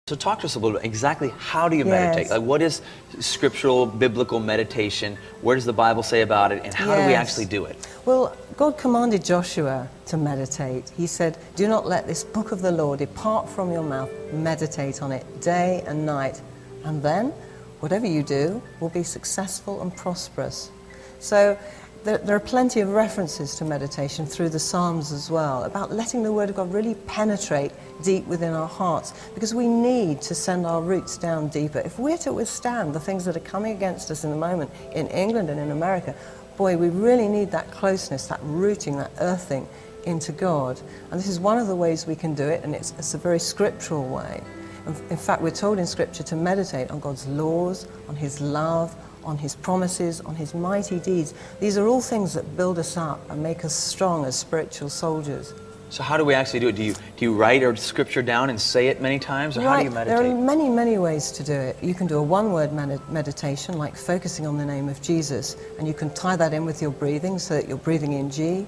So talk to us a little bit, exactly how do you meditate? Like, what is scriptural, biblical meditation? Where does the Bible say about it? And how do we actually do it? Well, God commanded Joshua to meditate. He said, do not let this book of the law depart from your mouth. Meditate on it day and night. And then, whatever you do will be successful and prosperous. So there are plenty of references to meditation through the Psalms as well, about letting the Word of God really penetrate deep within our hearts, because we need to send our roots down deeper. If we're to withstand the things that are coming against us in the moment in England and in America, boy, we really need that closeness, that rooting, that earthing into God. And this is one of the ways we can do it, and it's a very scriptural way. In fact, we're told in Scripture to meditate on God's laws, on His love, on His promises, on His mighty deeds. These are all things that build us up and make us strong as spiritual soldiers. So how do we actually do it? Do you write our scripture down and say it many times, or how do you meditate? There are many, many ways to do it. You can do a one-word meditation, like focusing on the name of Jesus, and you can tie that in with your breathing so that you're breathing in G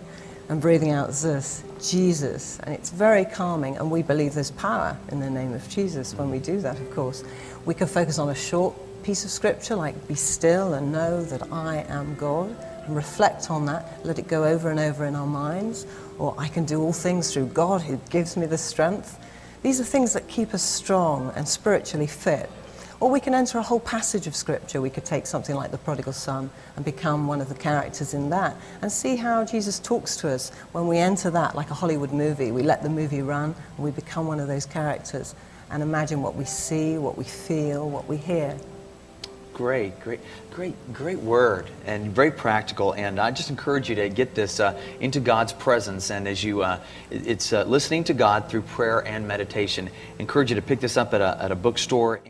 and breathing out Zus, Jesus. And it's very calming, and we believe there's power in the name of Jesus when we do that, of course. We can focus on a short piece of scripture, like be still and know that I am God, and reflect on that, let it go over and over in our minds. Or I can do all things through God who gives me the strength. These are things that keep us strong and spiritually fit. Or we can enter a whole passage of scripture. We could take something like the prodigal son and become one of the characters in that, and see how Jesus talks to us when we enter that, like a Hollywood movie. We let the movie run and we become one of those characters and imagine what we see, what we feel, what we hear. Great word, and very practical. And I just encourage you to get this into God's presence. And as you, it's listening to God through prayer and meditation. I encourage you to pick this up at a bookstore.